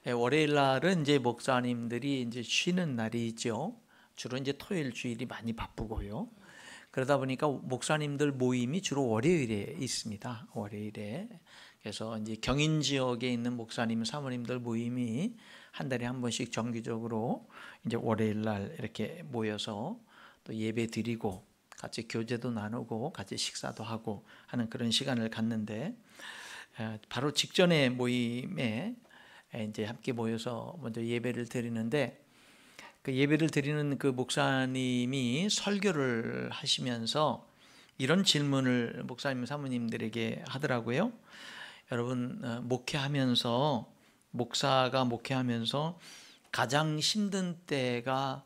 월요일 날은 이제 목사님들이 이제 쉬는 날이죠. 주로 이제 토요일 주일이 많이 바쁘고요. 그러다 보니까 목사님들 모임이 주로 월요일에 있습니다. 월요일에. 그래서 이제 경인 지역에 있는 목사님, 사모님들 모임이 한 달에 한 번씩 정기적으로 이제 월요일 날 이렇게 모여서 또 예배 드리고 같이 교제도 나누고 같이 식사도 하고 하는 그런 시간을 갖는데, 바로 직전의 모임에 이제 함께 모여서 먼저 예배를 드리는데, 그 예배를 드리는 그 목사님이 설교를 하시면서 이런 질문을 목사님 사모님들에게 하더라고요. 여러분, 목사가 목회하면서 가장 힘든 때가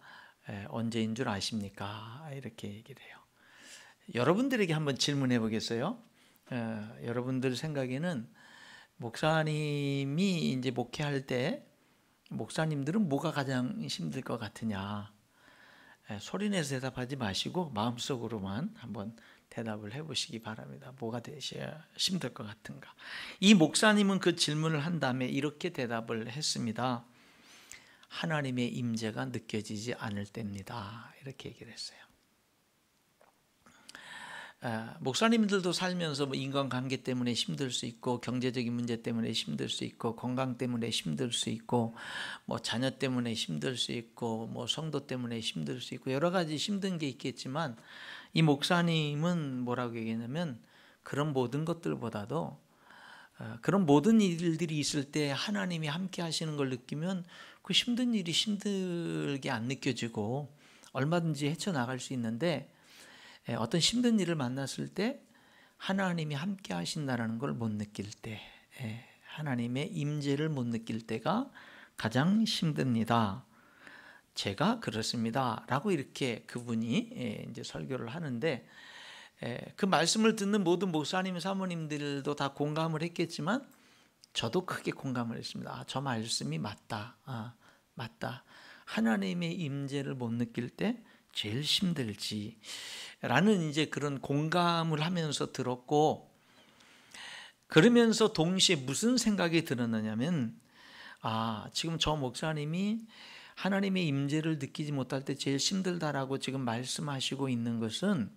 언제인 줄 아십니까? 이렇게 얘기를 해요. 여러분들에게 한번 질문해 보겠어요. 여러분들 생각에는 목사님이 이제 목회할 때 목사님들은 뭐가 가장 힘들 것 같으냐? 소리내서 대답하지 마시고 마음속으로만 한번 대답을 해보시기 바랍니다. 뭐가 되셔야 힘들 것 같은가? 이 목사님은 그 질문을 한 다음에 이렇게 대답을 했습니다. 하나님의 임재가 느껴지지 않을 때입니다. 이렇게 얘기를 했어요. 목사님들도 살면서 뭐 인간관계 때문에 힘들 수 있고, 경제적인 문제 때문에 힘들 수 있고, 건강 때문에 힘들 수 있고, 뭐 자녀 때문에 힘들 수 있고, 뭐 성도 때문에 힘들 수 있고, 여러 가지 힘든 게 있겠지만, 이 목사님은 뭐라고 얘기하냐면, 그런 모든 것들보다도 그런 모든 일들이 있을 때 하나님이 함께 하시는 걸 느끼면 그 힘든 일이 힘들게 안 느껴지고 얼마든지 헤쳐나갈 수 있는데, 어떤 힘든 일을 만났을 때 하나님이 함께 하신다는 걸 못 느낄 때, 하나님의 임재를 못 느낄 때가 가장 힘듭니다. 제가 그렇습니다 라고 이렇게 그분이 이제 설교를 하는데, 그 말씀을 듣는 모든 목사님 사모님들도 다 공감을 했겠지만 저도 크게 공감을 했습니다. 저 말씀이 맞다. 맞다. 하나님의 임재를 못 느낄 때 제일 힘들지 라는 이제 그런 공감을 하면서 들었고, 그러면서 동시에 무슨 생각이 들었느냐면, 지금 저 목사님이 하나님의 임재를 느끼지 못할 때 제일 힘들다라고 지금 말씀하시고 있는 것은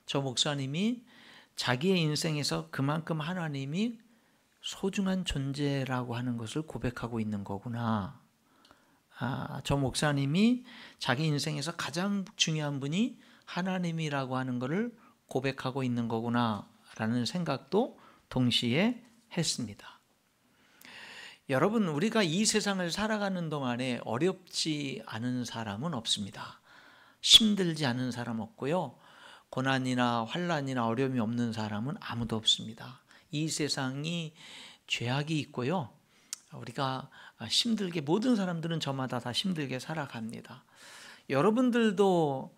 저 목사님이 자기의 인생에서 그만큼 하나님이 소중한 존재라고 하는 것을 고백하고 있는 거구나. 저 목사님이 자기 인생에서 가장 중요한 분이 하나님이라고 하는 것을 고백하고 있는 거구나 라는 생각도 동시에 했습니다. 여러분, 우리가 이 세상을 살아가는 동안에 어렵지 않은 사람은 없습니다. 힘들지 않은 사람 없고요, 고난이나 환난이나 어려움이 없는 사람은 아무도 없습니다. 이 세상이 죄악이 있고요, 우리가 힘들게, 모든 사람들은 저마다 다 힘들게 살아갑니다. 여러분들도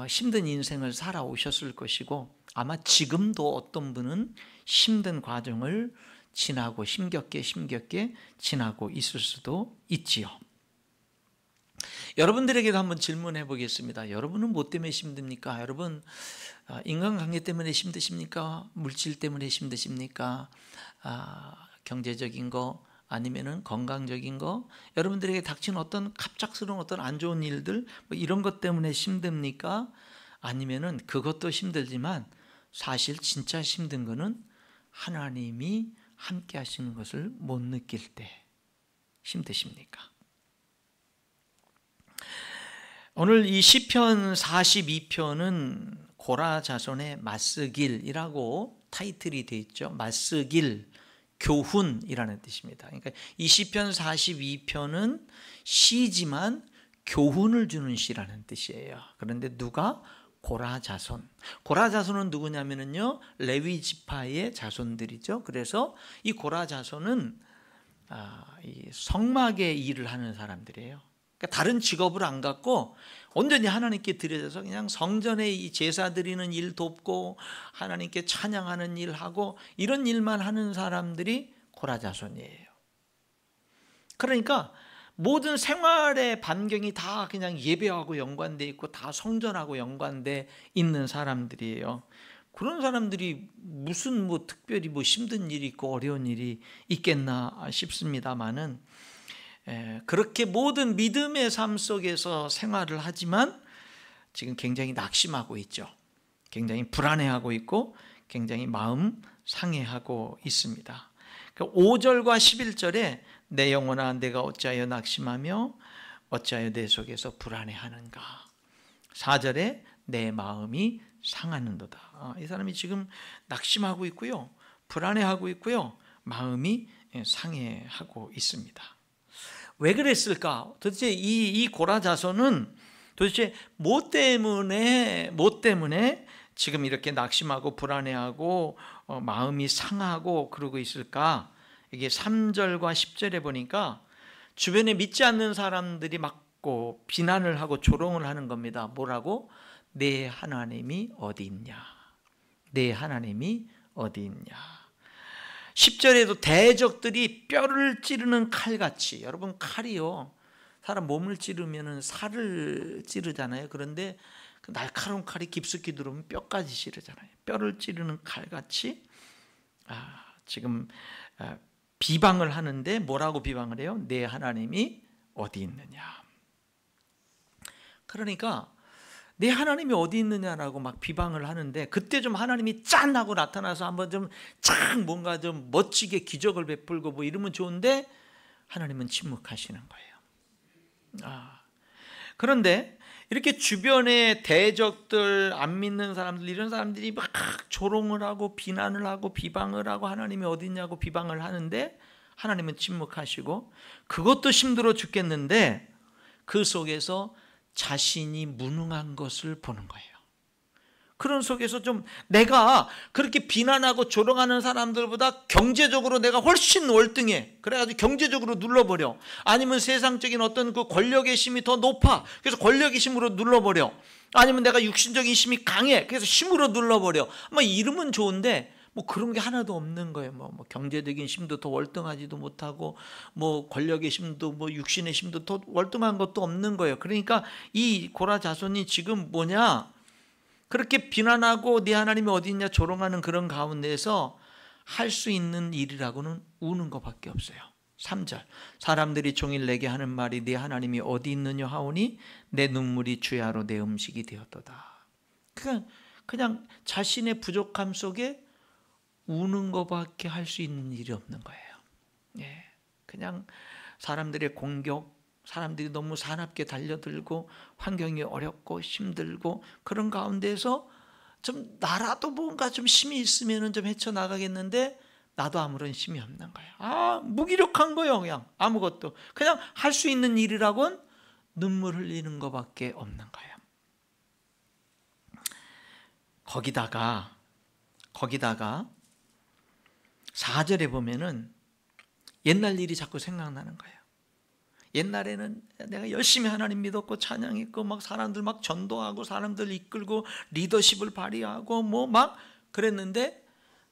힘든 인생을 살아오셨을 것이고, 아마 지금도 어떤 분은 힘든 과정을 지나고 힘겹게 지나고 있을 수도 있지요. 여러분들에게도 한번 질문해 보겠습니다. 여러분은 뭐 때문에 힘듭니까? 여러분, 인간관계 때문에 힘드십니까? 물질 때문에 힘드십니까? 경제적인 거, 아니면은 건강적인 거, 여러분들에게 닥친 어떤 갑작스러운 어떤 안 좋은 일들, 뭐 이런 것 때문에 힘듭니까? 아니면은 그것도 힘들지만 사실 진짜 힘든 거는 하나님이 함께 하시는 것을 못 느낄 때 힘드십니까? 오늘 이 시편 42편은 고라 자손의 맞쓰길이라고 타이틀이 되어 있죠. 맞쓰길, 교훈이라는 뜻입니다. 그러니까 이 시편 42편은 시지만 교훈을 주는 시라는 뜻이에요. 그런데 누가? 고라 자손. 고라 자손은 누구냐면요, 레위 지파의 자손들이죠. 그래서 이 고라 자손은 이 성막의 일을 하는 사람들이에요. 그러니까 다른 직업을 안 갖고 온전히 하나님께 드려져서 그냥 성전에 이 제사 드리는 일 돕고 하나님께 찬양하는 일 하고 이런 일만 하는 사람들이 고라 자손이에요. 그러니까 모든 생활의 반경이 다 그냥 예배하고 연관돼 있고 다 성전하고 연관돼 있는 사람들이에요. 그런 사람들이 무슨 특별히 힘든 일이 있고 어려운 일이 있겠나 싶습니다만은, 그렇게 모든 믿음의 삶 속에서 생활을 하지만 지금 굉장히 낙심하고 있죠. 굉장히 불안해하고 있고 굉장히 마음 상해하고 있습니다. 5절과 11절에 내 영혼아 내가 어찌하여 낙심하며 어찌하여 내 속에서 불안해하는가. 4절에 내 마음이 상하는도다. 이 사람이 지금 낙심하고 있고요, 불안해하고 있고요, 마음이 상해하고 있습니다. 왜 그랬을까? 도대체 이 고라 자손은 도대체 뭐 때문에 지금 이렇게 낙심하고 불안해하고 마음이 상하고 그러고 있을까? 이게 3절과 10절에 보니까 주변에 믿지 않는 사람들이 막고 비난을 하고 조롱을 하는 겁니다. 뭐라고? 내 하나님이 어디 있냐? 내 하나님이 어디 있냐? 10절에도 대적들이 뼈를 찌르는 칼같이, 여러분 칼이요, 사람 몸을 찌르면 살을 찌르잖아요. 그런데 그 날카로운 칼이 깊숙이 들어오면 뼈까지 찌르잖아요. 뼈를 찌르는 칼같이 지금 비방을 하는데 뭐라고 비방을 해요? 내 하나님이 어디 있느냐. 그러니까 내 하나님이 어디 있느냐라고 막 비방을 하는데, 그때 좀 하나님이 짠 하고 나타나서 한번 좀 쫙 뭔가 좀 멋지게 기적을 베풀고 뭐 이러면 좋은데 하나님은 침묵하시는 거예요. 그런데 이렇게 주변에 대적들, 안 믿는 사람들, 이런 사람들이 막 조롱을 하고 비난을 하고 비방을 하고 하나님이 어디 있냐고 비방을 하는데 하나님은 침묵하시고, 그것도 힘들어 죽겠는데 그 속에서 자신이 무능한 것을 보는 거예요. 그런 속에서 좀 내가 그렇게 비난하고 조롱하는 사람들보다 경제적으로 내가 훨씬 월등해. 그래가지고 경제적으로 눌러버려. 아니면 세상적인 어떤 그 권력의 힘이 더 높아. 그래서 권력의 힘으로 눌러버려. 아니면 내가 육신적인 힘이 강해. 그래서 힘으로 눌러버려. 뭐 이러면 좋은데 뭐 그런 게 하나도 없는 거예요. 뭐 경제적인 힘도 더 월등하지도 못하고 뭐 권력의 힘도 뭐 육신의 힘도 더 월등한 것도 없는 거예요. 그러니까 이 고라 자손이 지금 뭐냐? 그렇게 비난하고 네 하나님이 어디 있냐 조롱하는 그런 가운데서 할 수 있는 일이라고는 우는 것밖에 없어요. 3절 사람들이 종일 내게 하는 말이 네 하나님이 어디 있느냐 하오니 내 눈물이 주야로 내 음식이 되었도다. 그냥 자신의 부족함 속에 우는 것밖에 할 수 있는 일이 없는 거예요. 그냥 사람들의 공격, 사람들이 너무 사납게 달려들고 환경이 어렵고 힘들고 그런 가운데서 좀 나라도 뭔가 좀 힘이 있으면 좀 헤쳐나가겠는데 나도 아무런 힘이 없는 거예요. 무기력한 거예요. 그냥 아무것도. 그냥 할 수 있는 일이라고는 눈물 흘리는 것밖에 없는 거예요. 거기다가 4절에 보면은 옛날 일이 자꾸 생각나는 거예요. 옛날에는 내가 열심히 하나님 믿었고 찬양했고 막 사람들 막 전도하고 사람들 이끌고 리더십을 발휘하고 뭐 막 그랬는데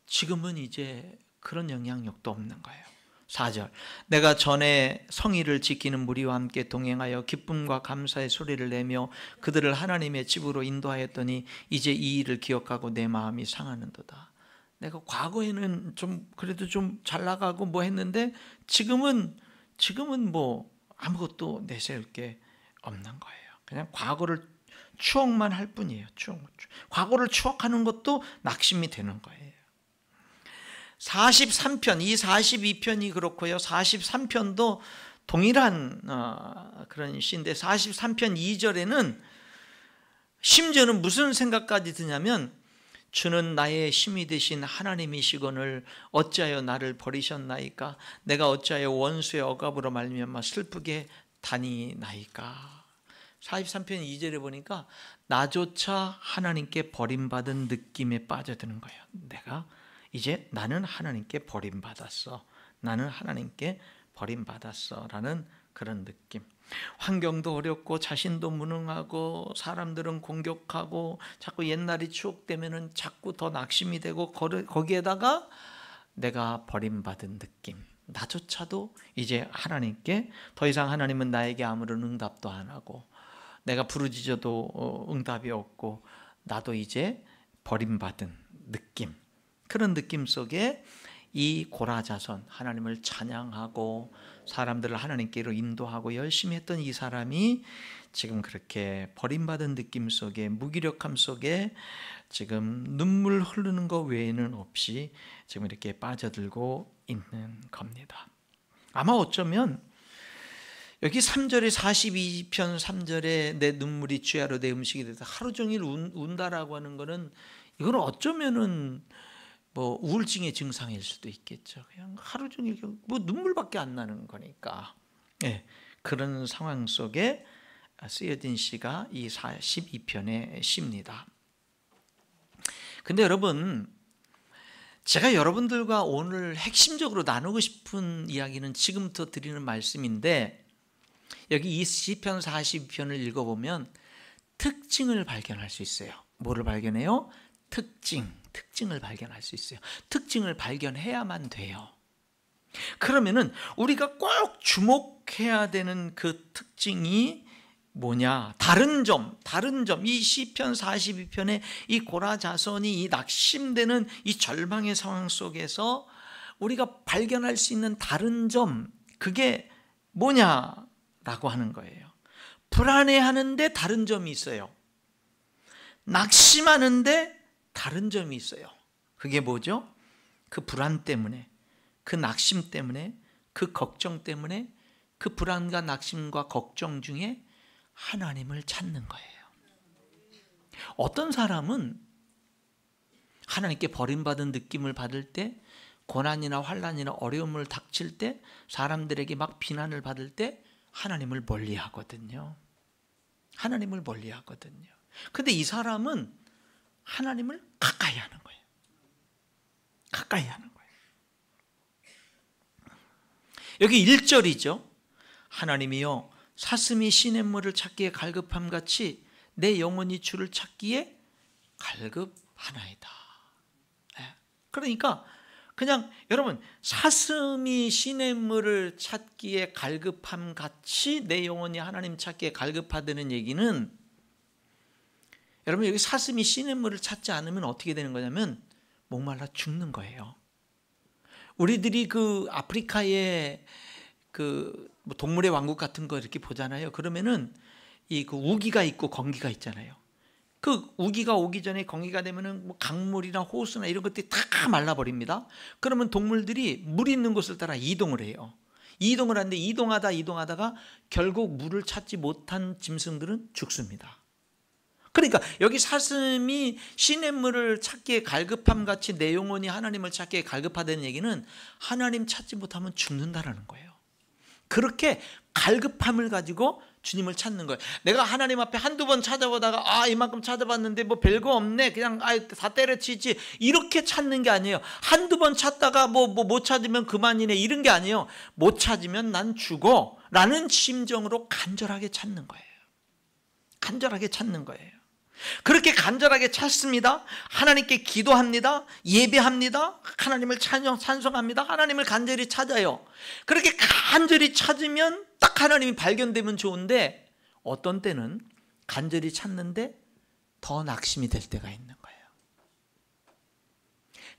지금은 이제 그런 영향력도 없는 거예요. 4절 내가 전에 성의를 지키는 무리와 함께 동행하여 기쁨과 감사의 소리를 내며 그들을 하나님의 집으로 인도하였더니 이제 이 일을 기억하고 내 마음이 상하는도다. 내가 과거에는 좀 그래도 좀 잘 나가고 뭐 했는데 지금은 뭐 아무것도 내세울 게 없는 거예요. 그냥 과거를 추억만 할 뿐이에요. 과거를 추억하는 것도 낙심이 되는 거예요. 43편, 이 42편이 그렇고요. 43편도 동일한 그런 시인데 43편 2절에는 심지어는 무슨 생각까지 드냐면 주는 나의 힘이 되신 하나님이시거늘 어찌하여 나를 버리셨나이까? 내가 어찌하여 원수의 억압으로 말미암아 슬프게 다니나이까? 43편 2절에 보니까 나조차 하나님께 버림받은 느낌에 빠져드는 거예요. 나는 하나님께 버림받았어. 나는 하나님께 버림받았어 라는 그런 느낌. 환경도 어렵고 자신도 무능하고 사람들은 공격하고 자꾸 옛날이 추억되면은 자꾸 더 낙심이 되고 거기에다가 내가 버림받은 느낌. 나조차도 이제 하나님께 더 이상 하나님은 나에게 아무런 응답도 안 하고 내가 부르짖어도 응답이 없고 나도 이제 버림받은 느낌. 그런 느낌 속에 이 고라 자손, 하나님을 찬양하고 사람들을 하나님께로 인도하고 열심히 했던 이 사람이 지금 그렇게 버림받은 느낌 속에, 무기력함 속에 지금 눈물 흐르는 것 외에는 없이 지금 이렇게 빠져들고 있는 겁니다. 아마 어쩌면 여기 3절에 42편 3절에 내 눈물이 주야로 내 음식이 돼서 하루 종일 운다라고 하는 거는, 이건 어쩌면은 뭐 우울증의 증상일 수도 있겠죠. 그냥 하루 종일 뭐 눈물밖에 안 나는 거니까. 네, 그런 상황 속에 쓰여진 시가 이 42편의 시입니다. 근데 여러분, 제가 여러분들과 오늘 핵심적으로 나누고 싶은 이야기는 지금부터 드리는 말씀인데, 여기 이 시편 42편을 읽어보면 특징을 발견할 수 있어요. 뭐를 발견해요? 특징을 발견할 수 있어요. 특징을 발견해야만 돼요. 그러면은 우리가 꼭 주목해야 되는 그 특징이 뭐냐? 다른 점. 이 시편 42편의 이 고라 자손이 이 낙심되는 이 절망의 상황 속에서 우리가 발견할 수 있는 다른 점, 그게 뭐냐라고 하는 거예요. 불안해하는데 다른 점이 있어요. 낙심하는데 다른 점이 있어요. 그게 뭐죠? 그 불안 때문에, 그 낙심 때문에, 그 걱정 때문에, 그 불안과 낙심과 걱정 중에 하나님을 찾는 거예요. 어떤 사람은 하나님께 버림받은 느낌을 받을 때, 고난이나 환난이나 어려움을 닥칠 때, 사람들에게 막 비난을 받을 때 하나님을 멀리하거든요. 하나님을 멀리하거든요. 근데 이 사람은 하나님을 가까이 하는 거예요. 가까이 하는 거예요. 여기 1절이죠. 하나님이여 사슴이 시냇물을 찾기에 갈급함 같이 내 영혼이 주를 찾기에 갈급하나이다. 그러니까 그냥 여러분, 사슴이 시냇물을 찾기에 갈급함 같이 내 영혼이 하나님 찾기에 갈급하다는 얘기는, 여러분 여기 사슴이 시냇물을 찾지 않으면 어떻게 되는 거냐면 목말라 죽는 거예요. 우리들이 그 아프리카의 그 동물의 왕국 같은 거 이렇게 보잖아요. 그러면은 이 그 우기가 있고 건기가 있잖아요. 그 우기가 오기 전에 건기가 되면은 뭐 강물이나 호수나 이런 것들이 다 말라버립니다. 그러면 동물들이 물 있는 곳을 따라 이동을 해요. 이동을 하는데 이동하다가 결국 물을 찾지 못한 짐승들은 죽습니다. 그러니까 여기 사슴이 시냇물을 찾기에 갈급함 같이 내 영혼이 하나님을 찾기에 갈급하다는 얘기는 하나님 찾지 못하면 죽는다라는 거예요. 그렇게 갈급함을 가지고 주님을 찾는 거예요. 내가 하나님 앞에 한두 번 찾아보다가 이만큼 찾아봤는데 뭐 별거 없네, 그냥 다 때려치지, 이렇게 찾는 게 아니에요. 한두 번 찾다가 못 찾으면 그만이네, 이런 게 아니에요. 못 찾으면 난 죽어 라는 심정으로 간절하게 찾는 거예요. 간절하게 찾는 거예요. 그렇게 간절하게 찾습니다. 하나님께 기도합니다. 예배합니다. 하나님을 찬송합니다. 하나님을 간절히 찾아요. 그렇게 간절히 찾으면 딱 하나님이 발견되면 좋은데, 어떤 때는 간절히 찾는데 더 낙심이 될 때가 있는 거예요.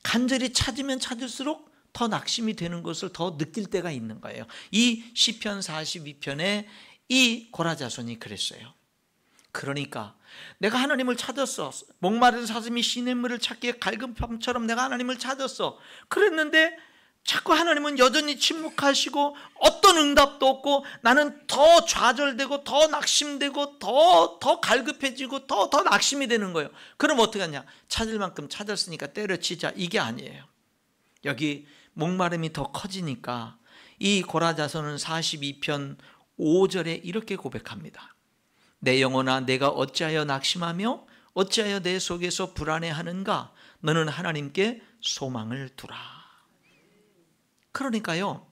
간절히 찾으면 찾을수록 더 낙심이 되는 것을 더 느낄 때가 있는 거예요. 이 시편 42편에 이 고라 자손이 그랬어요. 그러니까 내가 하나님을 찾았어. 목마른 사슴이 시냇물을 찾기에 갈급함처럼 내가 하나님을 찾았어. 그랬는데 자꾸 하나님은 여전히 침묵하시고 어떤 응답도 없고, 나는 더 좌절되고 더 낙심되고 더 갈급해지고 더 낙심이 되는 거예요. 그럼 어떻게 하냐? 찾을 만큼 찾았으니까 때려치자, 이게 아니에요. 여기 목마름이 더 커지니까 이 고라 자손은 42편 5절에 이렇게 고백합니다. 내 영혼아, 내가 어찌하여 낙심하며 어찌하여 내 속에서 불안해하는가? 너는 하나님께 소망을 두라. 그러니까요,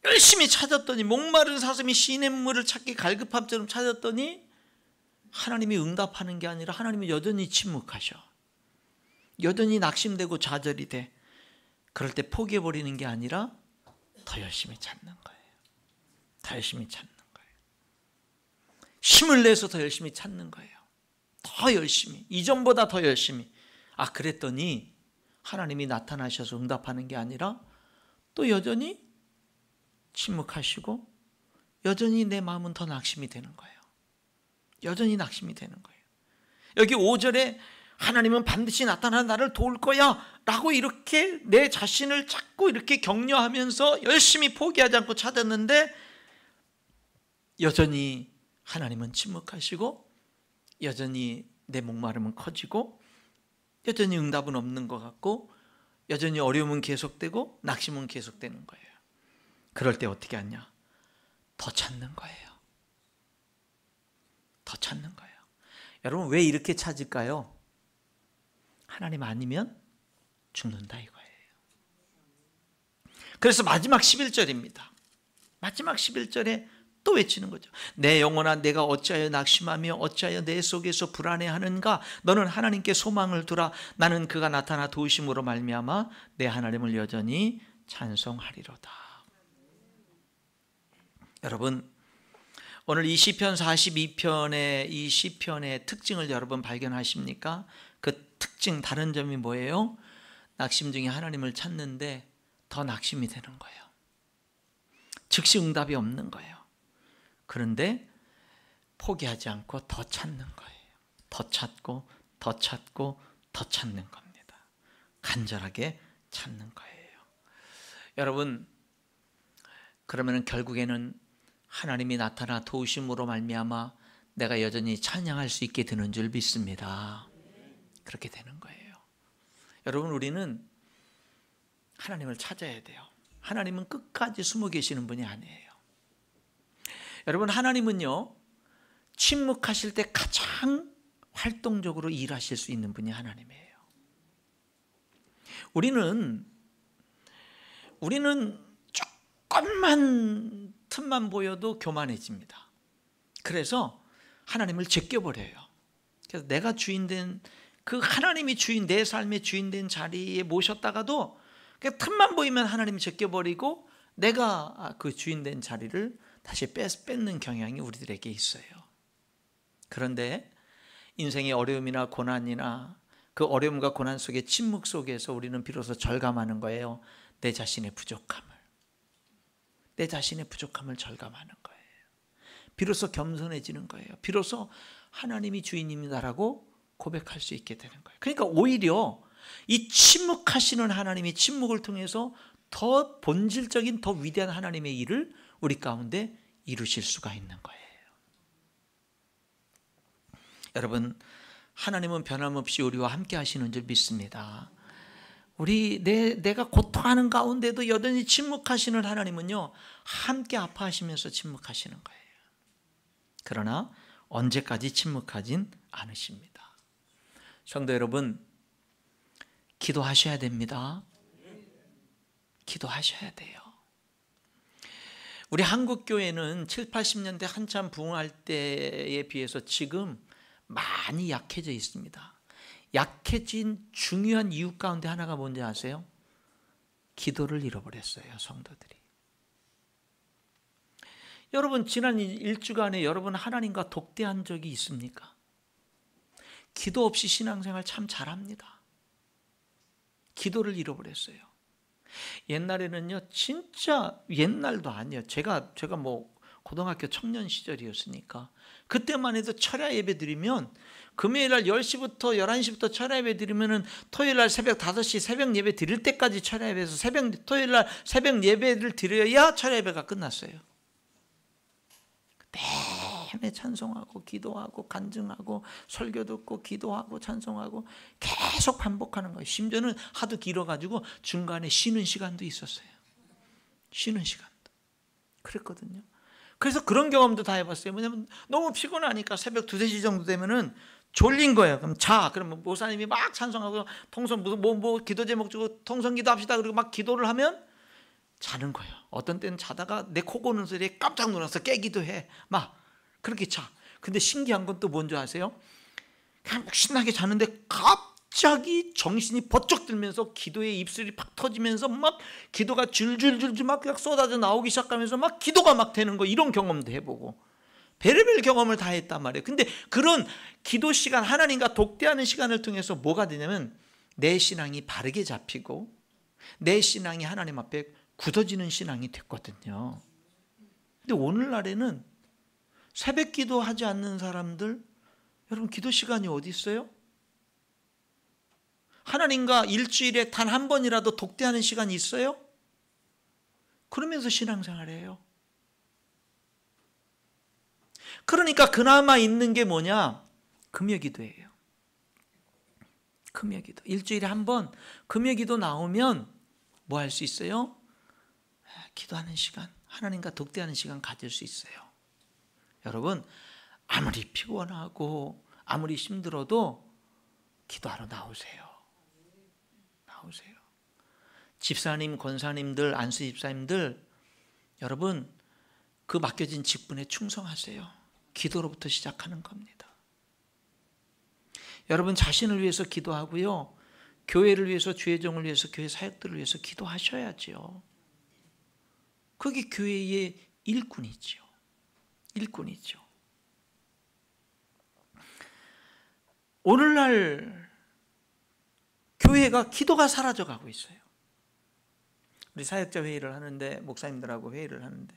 열심히 찾았더니, 목마른 사슴이 시냇물을 찾기 갈급함처럼 찾았더니 하나님이 응답하는 게 아니라 하나님이 여전히 침묵하셔. 여전히 낙심되고 좌절이 돼. 그럴 때 포기해버리는 게 아니라 더 열심히 찾는 거예요. 더 열심히 찾는 거예요. 힘을 내서 더 열심히 찾는 거예요. 더 열심히, 이전보다 더 열심히. 그랬더니 하나님이 나타나셔서 응답하는 게 아니라 또 여전히 침묵하시고 여전히 내 마음은 더 낙심이 되는 거예요. 여전히 낙심이 되는 거예요. 여기 5절에 하나님은 반드시 나타나 나를 도울 거야 라고 이렇게 내 자신을 자꾸 이렇게 격려하면서 열심히 포기하지 않고 찾았는데 여전히 하나님은 침묵하시고 여전히 내 목마름은 커지고 여전히 응답은 없는 것 같고 여전히 어려움은 계속되고 낙심은 계속되는 거예요. 그럴 때 어떻게 하냐? 더 찾는 거예요. 더 찾는 거예요. 여러분 왜 이렇게 찾을까요? 하나님 아니면 죽는다 이거예요. 그래서 마지막 11절입니다. 마지막 11절에 또 외치는 거죠. 내 영혼아 내가 어찌하여 낙심하며 어찌하여 내 속에서 불안해하는가? 너는 하나님께 소망을 두라. 나는 그가 나타나 도우심으로 말미암아 내 하나님을 여전히 찬송하리로다. 여러분 오늘 이 시편 42편의 이 시편의 특징을 여러분 발견하십니까? 그 특징 다른 점이 뭐예요? 낙심 중에 하나님을 찾는데 더 낙심이 되는 거예요. 즉시 응답이 없는 거예요. 그런데 포기하지 않고 더 찾는 거예요. 더 찾고 더 찾고 더 찾는 겁니다. 간절하게 찾는 거예요. 여러분 그러면 결국에는 하나님이 나타나 도우심으로 말미암아 내가 여전히 찬양할 수 있게 되는 줄 믿습니다. 그렇게 되는 거예요. 여러분 우리는 하나님을 찾아야 돼요. 하나님은 끝까지 숨어 계시는 분이 아니에요. 여러분 하나님은요 침묵하실 때 가장 활동적으로 일하실 수 있는 분이 하나님이에요. 우리는 조금만 틈만 보여도 교만해집니다. 그래서 하나님을 제껴버려요. 그래서 내가 주인된 그 하나님이 주인 내 삶의 주인된 자리에 모셨다가도 그냥 틈만 보이면 하나님이 제껴버리고 내가 그 주인된 자리를 다시 뺏는 경향이 우리들에게 있어요. 그런데 인생의 어려움이나 고난이나 그 어려움과 고난 속의 침묵 속에서 우리는 비로소 절감하는 거예요. 내 자신의 부족함을. 내 자신의 부족함을 절감하는 거예요. 비로소 겸손해지는 거예요. 비로소 하나님이 주인입니다라고 고백할 수 있게 되는 거예요. 그러니까 오히려 이 침묵하시는 하나님이 침묵을 통해서 더 본질적인 더 위대한 하나님의 일을 우리 가운데 이루실 수가 있는 거예요. 여러분 하나님은 변함없이 우리와 함께 하시는 줄 믿습니다. 내가 고통하는 가운데도 여전히 침묵하시는 하나님은요 함께 아파하시면서 침묵하시는 거예요. 그러나 언제까지 침묵하진 않으십니다. 성도 여러분 기도하셔야 됩니다. 기도하셔야 돼요. 우리 한국교회는 7, 80년대 한참 부흥할 때에 비해서 지금 많이 약해져 있습니다. 약해진 중요한 이유 가운데 하나가 뭔지 아세요? 기도를 잃어버렸어요, 성도들이. 여러분 지난 일주간에 여러분 하나님과 독대한 적이 있습니까? 기도 없이 신앙생활 참 잘합니다. 기도를 잃어버렸어요. 옛날에는요 진짜 옛날도 아니에요. 제가 뭐 고등학교 청년 시절이었으니까 그때만 해도 철야 예배 드리면 금요일 날 10시부터 11시부터 철야 예배 드리면은 토요일 날 새벽 5시 새벽 예배 드릴 때까지 철야 예배에서 토요일 날 새벽 예배를 드려야 철야 예배가 끝났어요. 매일 찬송하고 기도하고 간증하고 설교 듣고 기도하고 찬송하고 계속 반복하는 거예요. 심지어는 하도 길어가지고 중간에 쉬는 시간도 있었어요. 쉬는 시간도. 그랬거든요. 그래서 그런 경험도 다 해봤어요. 왜냐면 너무 피곤하니까 새벽 2, 3시 정도 되면은 졸린 거예요. 그럼 자. 그러면 목사님이 막 찬송하고 통성 뭐 기도 제목 주고 통성 기도합시다. 그리고 막 기도를 하면 자는 거예요. 어떤 때는 자다가 내 코 고는 소리에 깜짝 놀라서 깨기도 해. 막 그렇게 자. 근데 신기한 건 또 뭔지 아세요? 그냥 신나게 자는데 갑자기 정신이 번쩍 들면서 기도에 입술이 팍 터지면서 막 기도가 줄줄줄줄 막 쏟아져 나오기 시작하면서 막 기도가 막 되는 거, 이런 경험도 해보고 별의별 경험을 다 했단 말이에요. 근데 그런 기도 시간, 하나님과 독대하는 시간을 통해서 뭐가 되냐면 내 신앙이 바르게 잡히고 내 신앙이 하나님 앞에 굳어지는 신앙이 됐거든요. 근데 오늘날에는 새벽 기도하지 않는 사람들, 여러분 기도 시간이 어디 있어요? 하나님과 일주일에 단 한 번이라도 독대하는 시간이 있어요? 그러면서 신앙생활해요. 그러니까 그나마 있는 게 뭐냐? 금요기도예요. 금요기도. 일주일에 한 번 금요기도 나오면 뭐 할 수 있어요? 기도하는 시간, 하나님과 독대하는 시간 가질 수 있어요. 여러분, 아무리 피곤하고 아무리 힘들어도 기도하러 나오세요. 나오세요. 집사님, 권사님들, 안수 집사님들, 여러분 그 맡겨진 직분에 충성하세요. 기도로부터 시작하는 겁니다. 여러분 자신을 위해서 기도하고요, 교회를 위해서, 주의 종을 위해서, 교회 사역들을 위해서 기도하셔야죠. 그게 교회의 일꾼이죠. 일꾼이죠. 오늘날 교회가 기도가 사라져가고 있어요. 우리 사역자 회의를 하는데, 목사님들하고 회의를 하는데,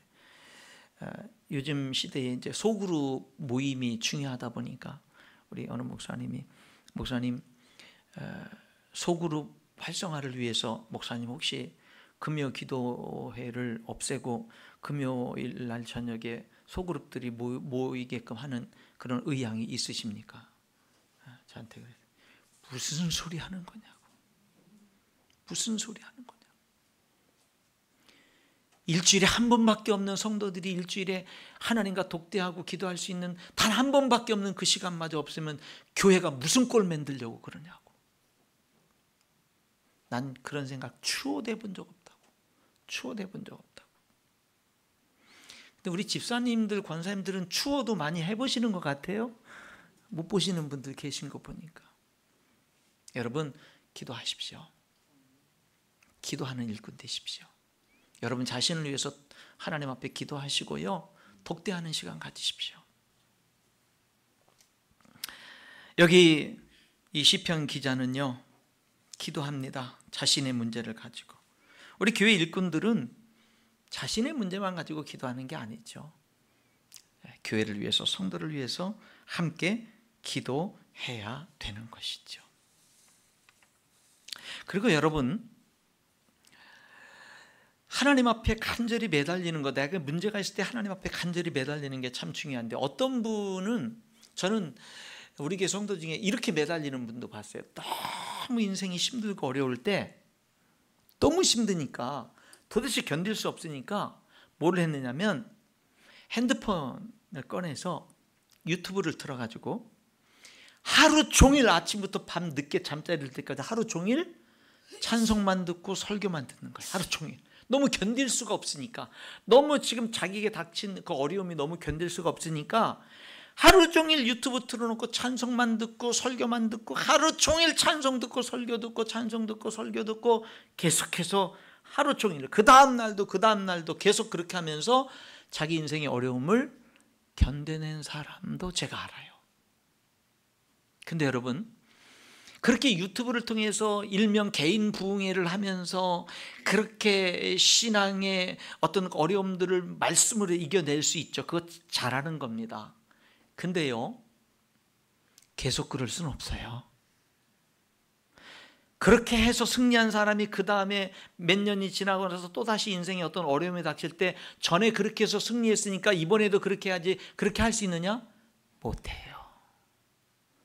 요즘 시대에 이제 소그룹 모임이 중요하다 보니까 우리 어느 목사님 소그룹 활성화를 위해서 목사님 혹시 금요 기도회를 없애고 금요일 날 저녁에 소그룹들이 모이게끔 하는 그런 의향이 있으십니까? 저한테 그래요. 무슨 소리 하는 거냐고. 무슨 소리 하는 거냐고. 일주일에 한 번밖에 없는 성도들이 일주일에 하나님과 독대하고 기도할 수 있는 단 한 번밖에 없는 그 시간마저 없으면 교회가 무슨 꼴 만들려고 그러냐고. 난 그런 생각 추호돼 본 적 없다고. 추호돼 본 적 없다고. 근데 우리 집사님들, 권사님들은 추호도 많이 해보시는 것 같아요. 못 보시는 분들 계신 거 보니까. 여러분 기도하십시오. 기도하는 일꾼 되십시오. 여러분 자신을 위해서 하나님 앞에 기도하시고요, 독대하는 시간 가지십시오. 여기 이 시편 기자는요, 기도합니다. 자신의 문제를 가지고. 우리 교회 일꾼들은 자신의 문제만 가지고 기도하는 게 아니죠. 교회를 위해서, 성도를 위해서 함께 기도해야 되는 것이죠. 그리고 여러분, 하나님 앞에 간절히 매달리는 거, 내가 문제가 있을 때 하나님 앞에 간절히 매달리는 게 참 중요한데, 어떤 분은, 저는 우리 교회 성도 중에 이렇게 매달리는 분도 봤어요. 너무 인생이 힘들고 어려울 때, 너무 힘드니까 도대체 견딜 수 없으니까 뭘 했느냐면 핸드폰을 꺼내서 유튜브를 틀어가지고 하루 종일 아침부터 밤 늦게 잠자리 들 때까지 하루 종일 찬송만 듣고 설교만 듣는 거예요. 하루 종일. 너무 견딜 수가 없으니까, 너무 지금 자기에게 닥친 그 어려움이 너무 견딜 수가 없으니까 하루 종일 유튜브 틀어놓고 찬송만 듣고 설교만 듣고, 하루 종일 찬송 듣고 설교 듣고 찬송 듣고 설교 듣고 계속해서 하루 종일, 그 다음 날도 계속 그렇게 하면서 자기 인생의 어려움을 견뎌낸 사람도 제가 알아요. 근데 여러분, 그렇게 유튜브를 통해서 일명 개인 부흥회를 하면서 그렇게 신앙의 어떤 어려움들을 말씀으로 이겨낼 수 있죠. 그거 잘하는 겁니다. 근데요, 계속 그럴 수는 없어요. 그렇게 해서 승리한 사람이 그 다음에 몇 년이 지나고 나서 또다시 인생에 어떤 어려움이 닥칠 때, 전에 그렇게 해서 승리했으니까 이번에도 그렇게 해야지, 그렇게 할 수 있느냐? 못해요.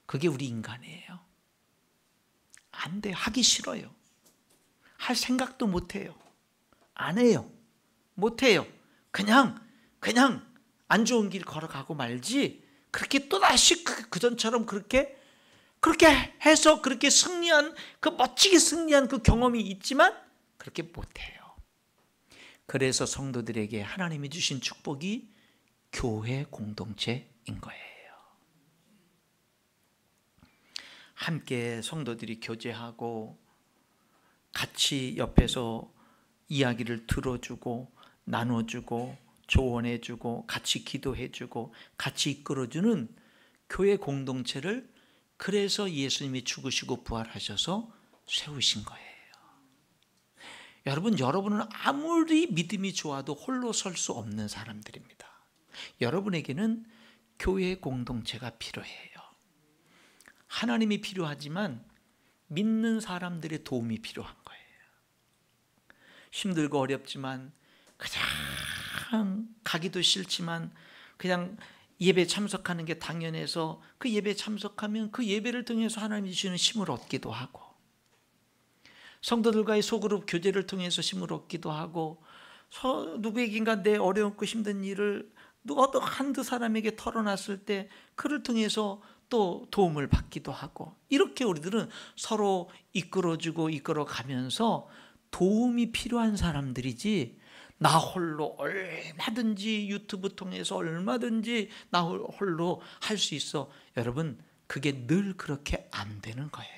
그게 우리 인간이에요. 안 돼요. 하기 싫어요. 할 생각도 못해요. 안 해요. 못해요. 그냥 안 좋은 길 걸어가고 말지, 그렇게 또다시 그전처럼 그렇게 해서 그렇게 승리한, 그 멋지게 승리한 그 경험이 있지만 그렇게 못해요. 그래서 성도들에게 하나님이 주신 축복이 교회 공동체인 거예요. 함께 성도들이 교제하고 같이 옆에서 이야기를 들어주고 나눠주고 조언해주고 같이 기도해주고 같이 이끌어주는 교회 공동체를, 그래서 예수님이 죽으시고 부활하셔서 세우신 거예요. 여러분은 아무리 믿음이 좋아도 홀로 설 수 없는 사람들입니다. 여러분에게는 교회 공동체가 필요해요. 하나님이 필요하지만 믿는 사람들의 도움이 필요한 거예요. 힘들고 어렵지만 그냥 가기도 싫지만 그냥 예배 참석하는 게 당연해서 그 예배 참석하면 그 예배를 통해서 하나님이 주시는 힘을 얻기도 하고, 성도들과의 소그룹 교제를 통해서 힘을 얻기도 하고, 누구에게인가 내 어려웠고 힘든 일을 누가 또 한두 사람에게 털어놨을 때 그를 통해서 또 도움을 받기도 하고, 이렇게 우리들은 서로 이끌어주고 이끌어가면서 도움이 필요한 사람들이지, 나 홀로 얼마든지 유튜브 통해서 얼마든지 나 홀로 할 수 있어. 여러분, 그게 늘 그렇게 안 되는 거예요.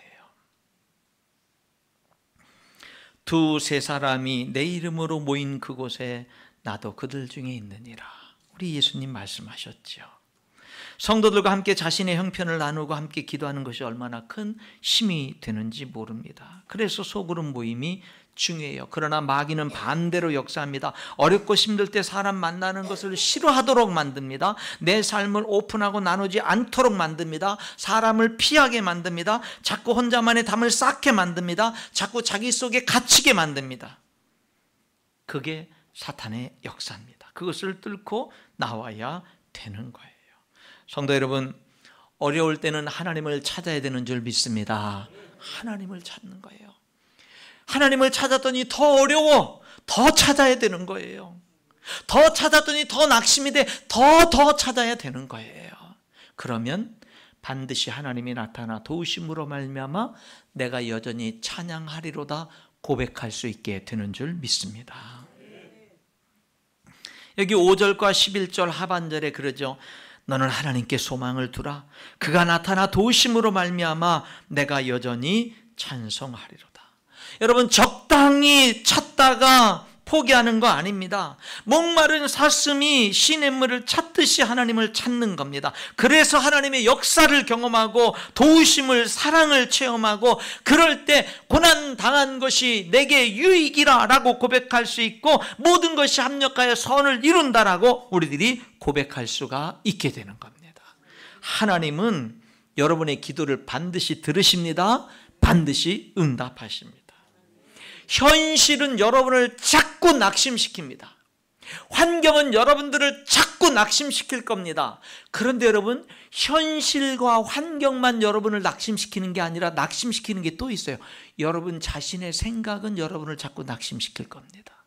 두세 사람이 내 이름으로 모인 그곳에 나도 그들 중에 있느니라. 우리 예수님 말씀하셨죠. 성도들과 함께 자신의 형편을 나누고 함께 기도하는 것이 얼마나 큰 힘이 되는지 모릅니다. 그래서 소그룹 모임이 중요해요. 그러나 마귀는 반대로 역사합니다. 어렵고 힘들 때 사람 만나는 것을 싫어하도록 만듭니다. 내 삶을 오픈하고 나누지 않도록 만듭니다. 사람을 피하게 만듭니다. 자꾸 혼자만의 담을 쌓게 만듭니다. 자꾸 자기 속에 갇히게 만듭니다. 그게 사탄의 역사입니다. 그것을 뚫고 나와야 되는 거예요. 성도 여러분, 어려울 때는 하나님을 찾아야 되는 줄 믿습니다. 하나님을 찾는 거예요. 하나님을 찾았더니 더 어려워. 더 찾아야 되는 거예요. 더 찾았더니 더 낙심이 돼. 더 찾아야 되는 거예요. 그러면 반드시 하나님이 나타나 도우심으로 말미암아 내가 여전히 찬양하리로다 고백할 수 있게 되는 줄 믿습니다. 여기 5절과 11절 하반절에 그러죠. 너는 하나님께 소망을 두라. 그가 나타나 도우심으로 말미암아 내가 여전히 찬송하리로다. 여러분, 적당히 찾다가 포기하는 거 아닙니다. 목마른 사슴이 시냇물을 찾듯이 하나님을 찾는 겁니다. 그래서 하나님의 역사를 경험하고 도우심을, 사랑을 체험하고, 그럴 때 고난당한 것이 내게 유익이라 라고 고백할 수 있고, 모든 것이 합력하여 선을 이룬다라고 우리들이 고백할 수가 있게 되는 겁니다. 하나님은 여러분의 기도를 반드시 들으십니다. 반드시 응답하십니다. 현실은 여러분을 자꾸 낙심시킵니다. 환경은 여러분들을 자꾸 낙심시킬 겁니다. 그런데 여러분, 현실과 환경만 여러분을 낙심시키는 게 아니라 낙심시키는 게 또 있어요. 여러분 자신의 생각은 여러분을 자꾸 낙심시킬 겁니다.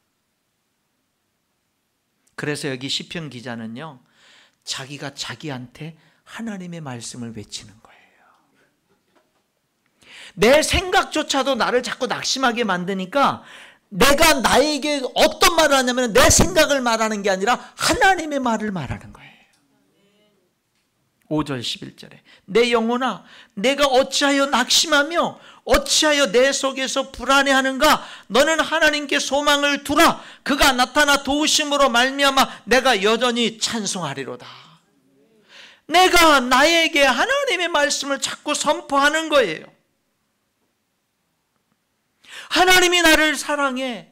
그래서 여기 시편 기자는요, 자기가 자기한테 하나님의 말씀을 외치는 거예요. 내 생각조차도 나를 자꾸 낙심하게 만드니까 내가 나에게 어떤 말을 하냐면 내 생각을 말하는 게 아니라 하나님의 말을 말하는 거예요. 5절 11절에 내 영혼아 내가 어찌하여 낙심하며 어찌하여 내 속에서 불안해하는가. 너는 하나님께 소망을 두라. 그가 나타나 도우심으로 말미암아 내가 여전히 찬송하리로다. 내가 나에게 하나님의 말씀을 자꾸 선포하는 거예요. 하나님이 나를 사랑해.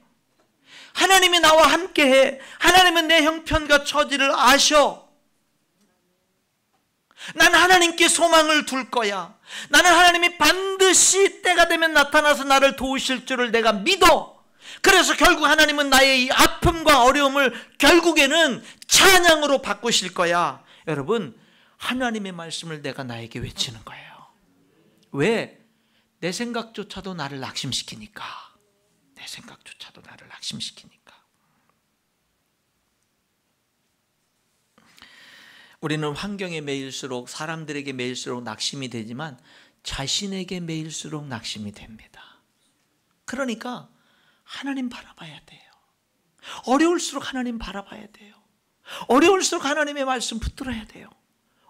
하나님이 나와 함께해. 하나님은 내 형편과 처지를 아셔. 난 하나님께 소망을 둘 거야. 나는 하나님이 반드시 때가 되면 나타나서 나를 도우실 줄을 내가 믿어. 그래서 결국 하나님은 나의 이 아픔과 어려움을 결국에는 찬양으로 바꾸실 거야. 여러분, 하나님의 말씀을 내가 나에게 외치는 거예요. 왜? 내 생각조차도 나를 낙심시키니까. 내 생각조차도 나를 낙심시키니까. 우리는 환경에 매일수록, 사람들에게 매일수록 낙심이 되지만 자신에게 매일수록 낙심이 됩니다. 그러니까 하나님 바라봐야 돼요. 어려울수록 하나님 바라봐야 돼요. 어려울수록 하나님의 말씀 붙들어야 돼요.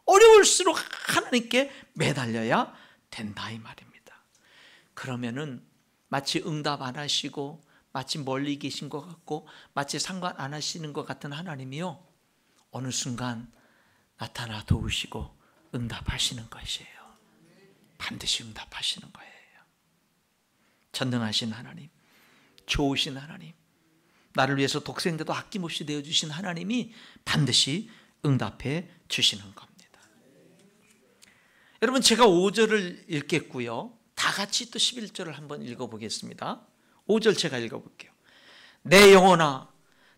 어려울수록 하나님께 매달려야 된다 이 말입니다. 그러면은 마치 응답 안 하시고 마치 멀리 계신 것 같고 마치 상관 안 하시는 것 같은 하나님이요, 어느 순간 나타나 도우시고 응답하시는 것이에요. 반드시 응답하시는 거예요. 전능하신 하나님, 좋으신 하나님, 나를 위해서 독생자도 아낌없이 내어주신 하나님이 반드시 응답해 주시는 겁니다. 여러분, 제가 5절을 읽겠고요, 다 같이 또 11절을 한번 읽어보겠습니다. 5절 제가 읽어볼게요. 내 영혼아,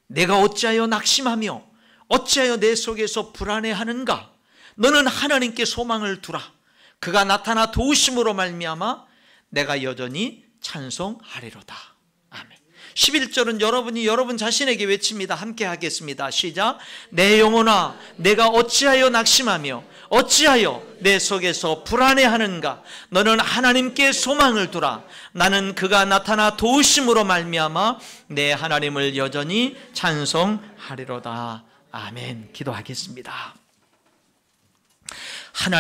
내가 어찌하여 낙심하며 어찌하여 내 속에서 불안해하는가? 너는 하나님께 소망을 두라. 그가 나타나 도우심으로 말미암아 내가 여전히 찬송하리로다. 아멘. 11절은 여러분이 여러분 자신에게 외칩니다. 함께 하겠습니다. 시작. 내 영혼아, 내가 어찌하여 낙심하며 어찌하여 내 속에서 불안해하는가? 너는 하나님께 소망을 두라. 나는 그가 나타나 도우심으로 말미암아 내 하나님을 여전히 찬송하리로다. 아멘. 기도하겠습니다. 하나님